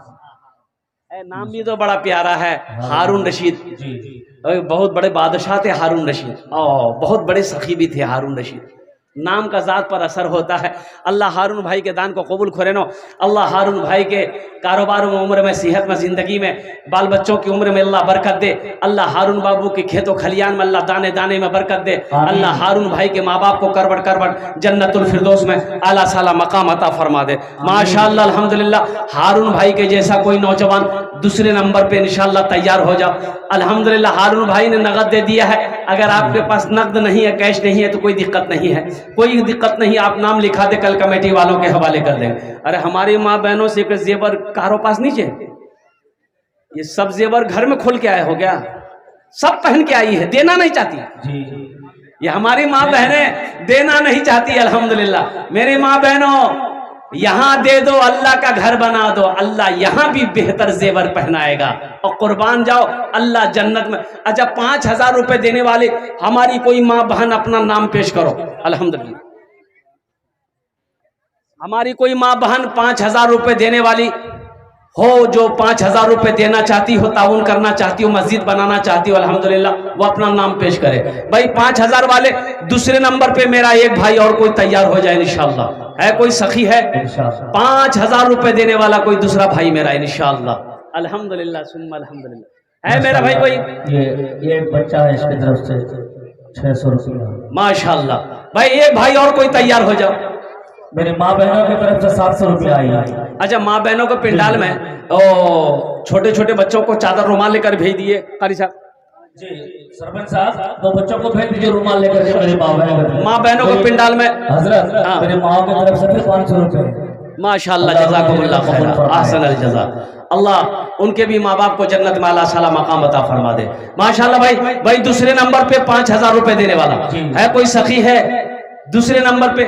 नाम भी तो बड़ा प्यारा है, हारून रशीद जी। बहुत बड़े बादशाह थे हारून रशीद, और बहुत बड़े सखी भी थे हारून रशीद। नाम का ज़ात पर असर होता है। अल्लाह हारून भाई के दान को कबूल करे नो, अल्लाह हारून भाई के कारोबार में, उम्र में, सेहत में, ज़िंदगी में, बाल बच्चों की उम्र में अल्लाह बरकत दे। अल्लाह हारून बाबू के खेतों खलियान में अल्लाह दाने दाने में बरकत दे। अल्लाह हारून भाई के माँ बाप को करबट करबट जन्नतुल फिरदौस में आला साला मकाम अता फरमा दे। माशाअल्लाह अल्हम्दुलिल्लाह हारून भाई के जैसा कोई नौजवान दूसरे नंबर पे इंशाअल्लाह तैयार हो जाओ। अल्हम्दुलिल्लाह हारून भाई ने नगद दे दिया है, अगर आपके पास नकद नहीं है, कैश नहीं है तो कोई दिक्कत नहीं है, कोई दिक्कत नहीं, आप नाम लिखा दे, कल कमेटी वालों के हवाले कर देंगे। अरे हमारी माँ बहनों से जेवर कारो पास नीचे, ये सब जेवर घर में खोल के आए हो गया, सब पहन के आई है, देना नहीं चाहती जी। ये हमारी माँ बहनें देना नहीं चाहती। अल्हम्दुलिल्लाह मेरी माँ बहनों यहाँ दे दो, अल्लाह का घर बना दो, अल्लाह यहाँ भी बेहतर जेवर पहनाएगा और कुर्बान जाओ अल्लाह जन्नत में। अच्छा 5,000 रुपए देने वाले हमारी कोई माँ बहन अपना नाम पेश करो। अल्हम्दुलिल्लाह हमारी कोई माँ बहन 5,000 रुपए देने वाली हो, जो 5,000 रुपए देना चाहती हो, ताउन करना चाहती हो, मस्जिद बनाना चाहती हो, अल्हम्दुलिल्लाह वो अपना नाम पेश करे। भाई 5,000 वाले दूसरे नंबर पे मेरा एक भाई और कोई तैयार हो जाए इंशाअल्लाह। है कोई सखी है 5,000 रुपए देने वाला कोई दूसरा भाई मेरा इंशाअल्लाह। अल्हम्दुलिल्लाह सुम्मा अल्हम्दुलिल्लाह। है मेरा भाई कोई? ये एक बच्चा है, इसकी तरफ से 600 रुपया। माशाअल्लाह भाई एक भाई और कोई तैयार हो जाओ। मेरी माँ बहनों की तरफ से 700 रुपया आई है। अच्छा माँ बहनों को पिंडाल में छोटे छोटे बच्चों को चादर रुमाल लेकर भेज दिए। कारी साहब जी, सरपंच साहब तो बच्चों को भेज दीजिए रुमाल लेकर के। मेरी माँ बहनों को पिंडाल में हजरत मेरी माँ की तरफ से 500 रुपये। माशाअल्लाह जज़ाकुमुल्लाह खैर, अहसन अल जज़ा। अल्लाह उनके भी माँ बाप को जन्नत में आला साला मकाम अता फरमा दे। माशाअल्लाह भाई दूसरे नंबर पे 5,000 रुपए देने वाला है कोई सखी है? दूसरे नंबर पे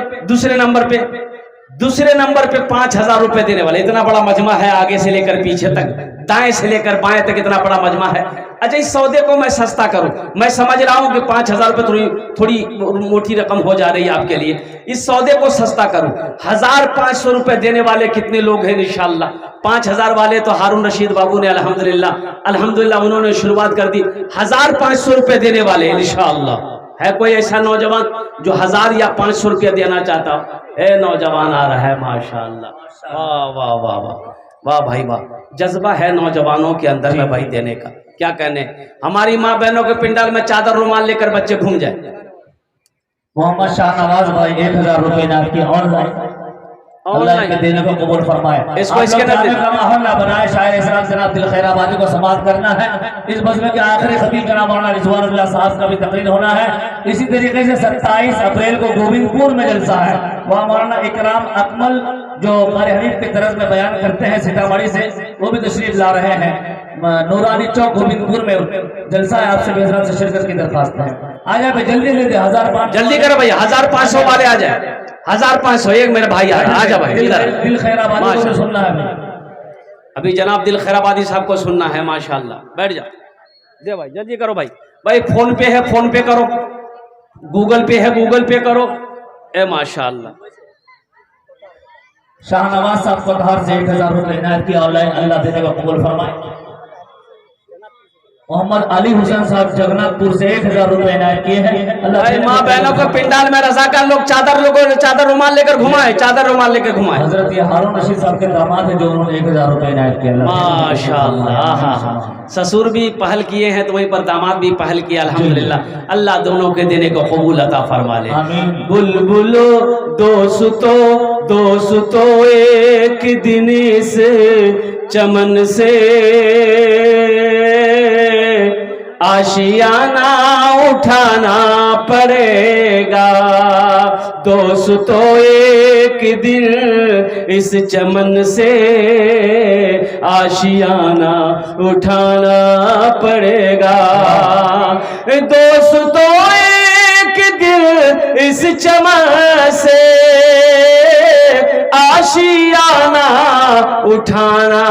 5,000 रुपए देने वाले। इतना बड़ा मजमा है, आगे से लेकर पीछे तक, दाएं से लेकर बाएं तक इतना बड़ा मजमा है। अच्छा इस सौदे को मैं सस्ता करूं, मैं समझ रहा हूं कि 5,000 रुपये थोड़ी मोटी रकम हो जा रही है आपके लिए, इस सौदे को सस्ता करूं। 1,500 रुपए देने वाले कितने लोग हैं इंशाअल्लाह? 5,000 वाले तो हारून रशीद बाबू ने अल्हम्दुलिल्लाह उन्होंने शुरुआत कर दी। 1,500 रुपए देने वाले इंशाअल्लाह। है कोई ऐसा नौजवान जो 1,000 या 500 रुपया देना चाहता हो? नौजवान आ रहा है माशाअल्लाह। वाह वाह वाह वाह वाह भाई वाह, जज्बा है नौजवानों के अंदर में भाई देने का, क्या कहने। हमारी माँ बहनों के पिंडाल में चादर रुमाल लेकर बच्चे घूम जाए। मोहम्मद शाहनवाज भाई 1,000 रुपये नाम की ऑनलाइन। अल्लाह इनके देने को कबूल फरमाए। इसको इसके आप लोग का माहौल ना बनाए। शायर इस्लाम जनाब दिल खैराबादी को समाप्त करना है। इस मजमे के आखिरी खतीब जनाब मौलाना रिजवानुल्लाह साहब का भी तकरीर होना है। इसी तरीके से 27 अप्रैल को गोविंदपुर में जलसा है। वहाँ मौलाना इकराम अकमल जो क़ारी हनीफ के तरफ में बयान करते हैं सीतामढ़ी से, वो भी तशरीफ ला रहे हैं। नूरानी चौक गोविंदपुर में जलसा है। आपसे बेहतरीन से शिरकत की दरख्वास्त है। आ जाए भाई जल्दी ले 1500 जल्दी करो भाई, 1500 वाले आ जाए। 1500 एक मेरे भाई आ जा भाई इधर। दिल खैराबादी को सुनना है भाई। अभी जनाब दिल खैराबादी साहब को सुनना है। माशाल्लाह, बैठ जा दे भाई, जल्दी करो भाई। भाई फोन पे है, फोन पे करो। गूगल पे है, गूगल पे करो। ए माशाल्लाह। शाहनवाज साहब को धार से 1000 रुपए इनायत किया। अल्लाह देने को कबूल फरमाए। मोहम्मद अली हुसैन साहब जगन्नाथपुर से 1000 रुपए इनायत किए हैं। भाई माँ बहनों को पिंडाल में रजाकार लोग चादर रुमाल लेकर घुमाए, चादर रुमाल लेकर घुमाए। हजरत ये हारून रशीद साहब के दामाद है जो उन्होंने 1000 रुपए इनायत किया। माशाल्लाह, ससुर भी पहल किए हैं तो वहीं पर दामाद भी पहल किया। अल्हम्दुलिल्लाह, अल्लाह दोनों के देने को कबूल अता फरमा ले। बुलबुलो दोस्तों एक दिन इस चमन से आशियाना उठाना पड़ेगा। दोस्तों एक दिन इस चमन से आशियाना उठाना पड़ेगा। दोस्तों एक दिन इस चमन से आशियाना उठाना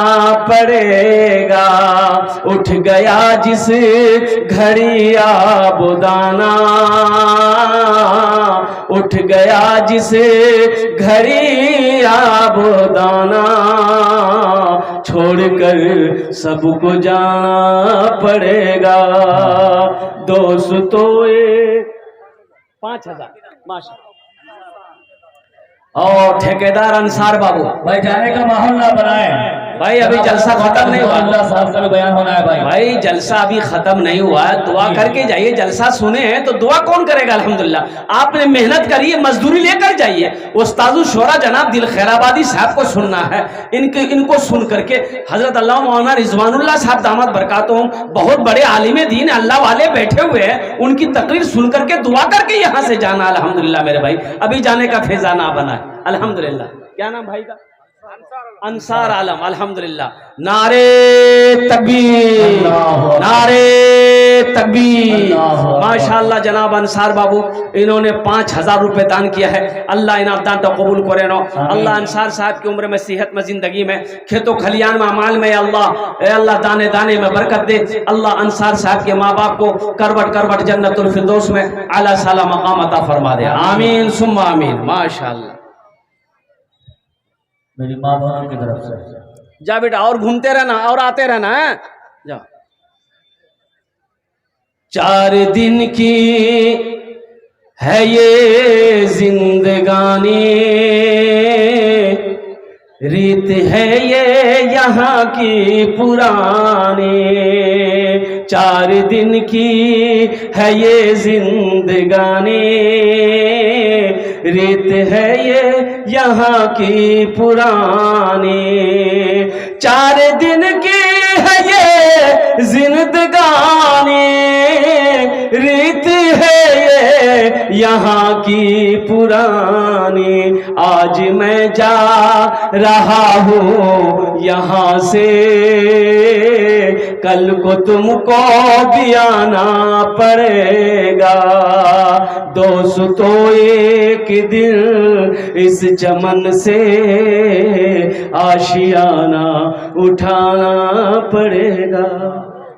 पड़ेगा। उठ गया जिस घड़ी आबुदाना, उठ गया जिस घड़ी आबुदाना, छोड़कर सबको जाना पड़ेगा। दोस्तों 5000 माशा। और ठेकेदार अंसार बाबू भाई जाने का माहौल ना बनाए भाई, अभी जलसा खत्म नहीं हुआ। अल्लाह साहब का भी बयान होना है भाई। भाई जलसा अभी खत्म नहीं हुआ, दुआ करके जाइए। जलसा सुने हैं तो दुआ कौन करेगा? अल्हम्दुलिल्लाह आपने मेहनत करी है, मजदूरी लेकर जाइए। उस्तादुल शोरा जनाब दिल खैराबादी साहब को सुनना है। इनको सुन करके हजरत अल्लाह मौलाना रिजवानुल्लाह साहब दामद बरकातुहुम बहुत बड़े आलिम दीन अल्लाह वाले बैठे हुए हैं, उनकी तकरीर सुन करके दुआ करके यहाँ से जाना। अल्हम्दुलिल्लाह मेरे भाई, अभी जाने का फैजाना बना है। अल्हम्दुलिल्लाह। क्या नाम भाई का? अंसार आलम। अल्हम्दुलिल्लाह। नारे तकबीर, नारे तकबीर। माशाअल्लाह जनाब अंसार बाबू इन्होंने 5000 रुपए दान किया है। अल्लाह इनाम दान तो कबूल करे नो। अल्लाह अंसार साहब की उम्र में, सेहत में, जिंदगी में, खेतों खलियान में, अमाल में अल्लाह दाने दाने में बरकत दे। अल्लाह अंसार साहब के माँ बाप को करवट करवट जन्नतुल फिरदौस में आला साला मकाम अता फरमा दे। आमीन सुम्मा आमीन। माशाअल्लाह। मेरी माँ बहनों की तरफ से जा बेटा, और घूमते रहना और आते रहना है। जा। 4 दिन की है ये जिंदगानी, रीत है ये यहाँ की पुरानी। 4 दिन की है ये जिंदगानी, रीत है ये यहाँ की पुरानी। 4 दिन की है ये जिंदगानी, रीत है ये यहाँ की पुरानी। आज मैं जा रहा हूँ यहाँ से, कल को तुमको भी आना पड़ेगा। दोस्तों एक दिन इस चमन से आशियाना उठाना पड़ेगा।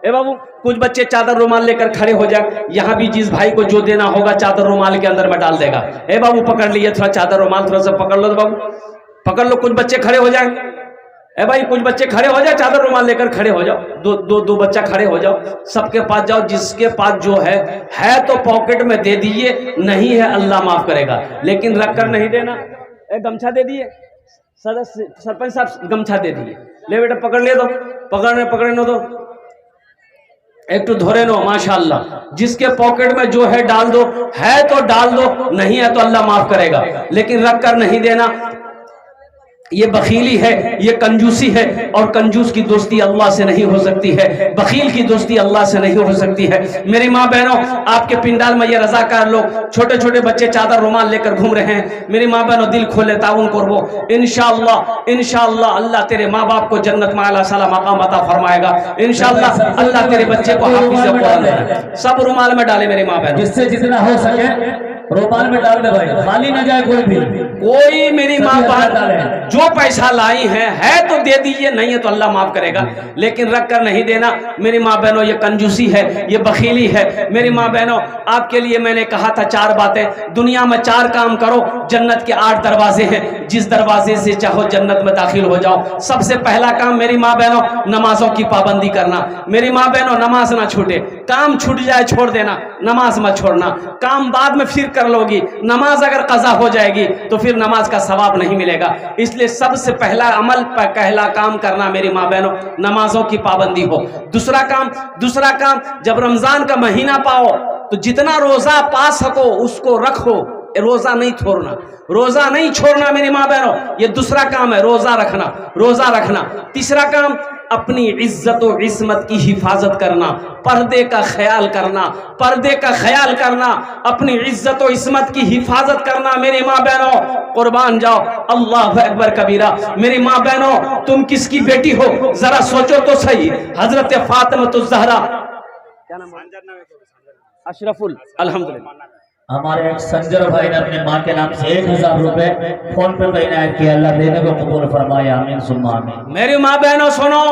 ए बाबू कुछ बच्चे चादर रुमाल लेकर खड़े हो जाए। यहाँ भी जिस भाई को जो देना होगा चादर रुमाल के अंदर में डाल देगा। ए बाबू पकड़ लिए थोड़ा चादर रुमाल, थोड़ा सा पकड़ लो बाबू, पकड़ लो। कुछ बच्चे खड़े हो जाए। ए भाई कुछ बच्चे खड़े हो जाए, चादर रुमाल लेकर खड़े हो जाओ। दो बच्चा खड़े हो जाओ, सबके पास जाओ। जिसके पास जो है तो पॉकेट में दे दीजिए, नहीं है अल्लाह माफ करेगा, लेकिन रख कर नहीं देना। ए गमछा दे दिए, सरपंच साहब गमछा दे दिए। ले बेटा पकड़ ले दो, पकड़ने दो। एक तो धोरे नो माशाअल्लाह। जिसके पॉकेट में जो है डाल दो, है तो डाल दो, नहीं है तो अल्लाह माफ करेगा, लेकिन रख कर नहीं देना। ये बखीली है, ये कंजूसी है, और कंजूस की दोस्ती अल्लाह से नहीं हो सकती है, बखील की दोस्ती अल्लाह से नहीं हो सकती है। मेरी माँ बहनों, आपके पिंडाल में ये रजाकार लोग, छोटे छोटे बच्चे चादर रुमाल लेकर घूम रहे हैं। मेरी माँ बहनों, दिल खोले, ताउन करवो। इंशाअल्लाह इंशाअल्लाह अल्लाह तेरे माँ बाप को जन्नत में आला साला मकाम अता फरमाएगा। इंशाअल्लाह अल्लाह तेरे बच्चे को हाफिज़ कुरान देगा। सब रुमाल में डाले मेरी माँ बहनों, जिससे जितना हो सके रुमाल में डाल दे भाई, खाली ना जाए कोई भी। कोई मेरी माँ बाप जो पैसा लाई है तो दे दीजिए, नहीं है तो अल्लाह माफ करेगा, लेकिन रख कर नहीं देना। मेरी माँ बहनों, ये कंजूसी है, ये बखीली है। मेरी माँ बहनों, आपके लिए मैंने कहा था 4 बातें। दुनिया में 4 काम करो, जन्नत के 8 दरवाजे हैं, जिस दरवाजे से चाहो जन्नत में दाखिल हो जाओ। सबसे पहला काम मेरी माँ बहनों, नमाजों की पाबंदी करना। मेरी माँ बहनों, नमाज ना छूटे, काम छूट जाए छोड़ देना, नमाज मत छोड़ना। काम बाद में फिर कर लोगी, नमाज अगर कज़ा हो जाएगी तो फिर नमाज का सवाब नहीं मिलेगा। इसलिए सबसे पहला अमल, पहला काम करना मेरी माँ बहनों, नमाजों की पाबंदी हो। दूसरा काम, जब रमजान का महीना पाओ तो जितना रोजा पा सको उसको रखो, रोजा नहीं छोड़ना मेरी माँ बहनों, ये दूसरा काम है, रोजा रखना। तीसरा काम, अपनी इज्जत और इस्मत की हिफाजत करना, पर्दे का ख्याल करना, अपनी इज्जत और इस्मत की हिफाजत करना। मेरी माँ बहनों, कुर्बान जाओ, अल्लाह अकबर कबीरा। मेरी माँ बहनों, तुम किसकी बेटी हो जरा सोचो तो सही। हजरत फातिमा ज़हरा, क्या नाम है? अशरफुल, अल्हम्दुलिल्लाह। हमारे एक संजर भाई ने अपनी माँ के नाम से 1000 रुपए फोन पे इनायत किया, अल्लाह देने को कबूल फरमाए, आमीन सुम्मा आमीन। मेरी माँ बहनों सुनो,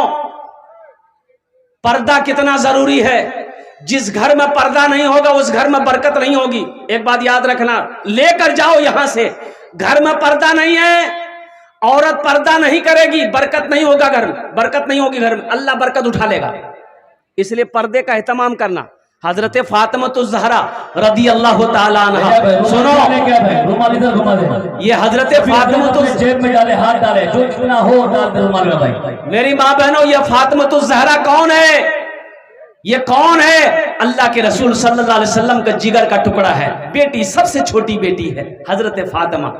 पर्दा कितना जरूरी है। जिस घर में पर्दा नहीं होगा उस घर में बरकत नहीं होगी। एक बात याद रखना, लेकर जाओ यहां से। घर में पर्दा नहीं है, औरत पर्दा नहीं करेगी, बरकत नहीं होगा घर में, बरकत नहीं होगी घर में, अल्लाह बरकत उठा लेगा। इसलिए पर्दे का एहतमाम करना। हजरत फातिमा ज़हरा रदी अल्लाह ताला अन्हा, सुनो, ये हजरत फातिमा जेब में डाले, हाथ डाले, जो जितना हो डाल दे रुमाल में भाई। मेरी माँ बहनों, ये फातिमा ज़हरा कौन है? ये कौन है? अल्लाह के रसूल सल्लल्लाहु अलैहि वसल्लम का जिगर का टुकड़ा है, बेटी, सबसे छोटी बेटी है हजरत फातिमा।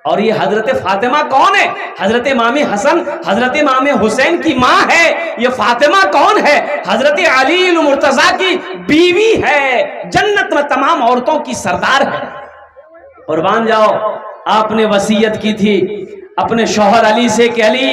और ये हजरत फातिमा कौन है? हजरत इमाम हसन, हजरत इमाम हुसैन की माँ है। ये फातिमा कौन है? हजरत अली मुर्तजा की बीवी है, जन्नत में तमाम औरतों की सरदार है। कुर्बान जाओ, आपने वसीयत की थी अपने शौहर अली से कि अली,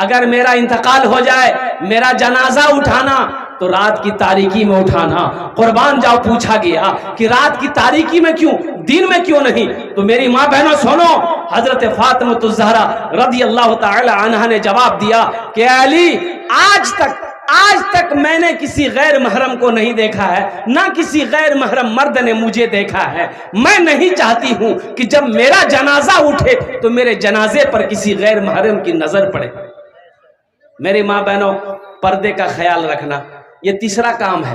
अगर मेरा इंतकाल हो जाए, मेरा जनाजा उठाना तो रात की तारीकी में उठाना। कुर्बान जाओ, पूछा गया कि रात की तारीकी में क्यों, दिन में क्यों नहीं? तो मेरी माँ बहनों सुनो, हजरत फातिमा ज़हरा रदी अल्लाह ताला अन्हा ने जवाब दिया कि अली, आज तक मैंने किसी गैर महरम को नहीं देखा है, ना किसी गैर महरम मर्द ने मुझे देखा है। मैं नहीं चाहती हूं कि जब मेरा जनाजा उठे तो मेरे जनाजे पर किसी गैर महरम की नजर पड़े। मेरी माँ बहनों, पर्दे का ख्याल रखना, ये तीसरा काम है।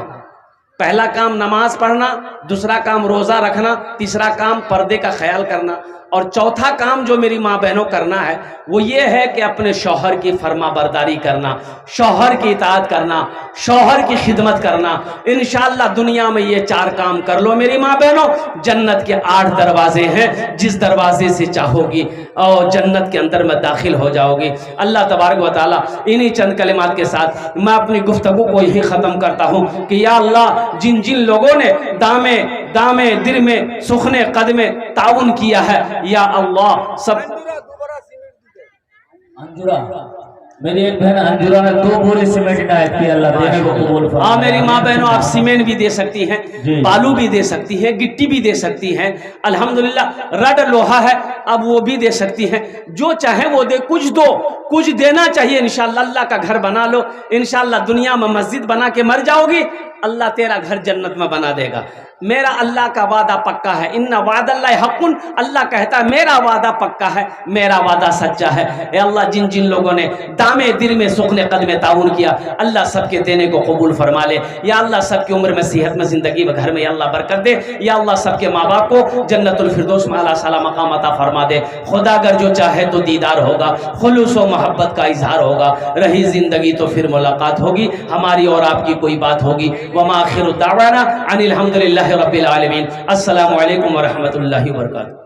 पहला काम नमाज पढ़ना, दूसरा काम रोजा रखना, तीसरा काम पर्दे का ख्याल करना, और चौथा काम जो मेरी माँ बहनों करना है वो ये है कि अपने शौहर की फर्मा बरदारी करना, शौहर की इताअत करना, शौहर की खिदमत करना। इंशाअल्लाह दुनिया में ये 4 काम कर लो मेरी माँ बहनों, जन्नत के 8 दरवाजे हैं, जिस दरवाजे से चाहोगी और जन्नत के अंदर में दाखिल हो जाओगी। अल्लाह तबारक व तआला, इन्हीं चंद कलिमात के साथ मैं अपनी गुफ्तगू को यही ख़त्म करता हूँ कि या अल्लाह, जिन जिन लोगों ने दामे दिल में सुखने कदमे ताउन किया है, या अल्लाह सब। अंजुरा, मेरी एक बहन अंजुरा ने 2 बोरे सीमेंट इनायत की, अल्लाह देने को कबूल फरमाए। हाँ मेरी माँ बहनों, आप सीमेंट भी दे सकती हैं, बालू भी दे सकती हैं, गिट्टी भी दे सकती हैं, अल्हम्दुलिल्लाह रड लोहा है, अब वो भी दे सकती हैं। जो चाहे वो दे, कुछ दो, कुछ देना चाहिए। इंशाअल्लाह अल्लाह का घर बना लो, इंशाअल्लाह दुनिया में मस्जिद बना के मर जाओगी, अल्लाह तेरा घर जन्नत में बना देगा। मेरा अल्लाह का वादा पक्का है, इन्ना वादल्लाहि हक़्क़ुन, अल्लाह कहता है मेरा वादा पक्का है, मेरा वादा सच्चा है। ए अल्लाह, जिन जिन लोगों ने दामे दिल में सुखने कदमे ताउन किया, अल्लाह सबके देने को कबूल फरमा ले। या अल्लाह सबकी उम्र में, सेहत में, ज़िंदगी में, घर में या अल्लाह बरकत दे। या अल्लाह सबके माँ बाप को जन्नतुल फिरदौस में आला साला मकाम अता फरमा दे। खुदा अगर जो चाहे तो दीदार होगा, खुलूस व मोहब्बत का इजहार होगा, रही ज़िंदगी तो फिर मुलाकात होगी, हमारी और आपकी कोई बात होगी। वमा आखिरु दावाना अनिल हम्दुलिल्लाहि रब्बिल आलमीन। अस्सलामु अलैकुम व रहमतुल्लाहि व बरकातुहू।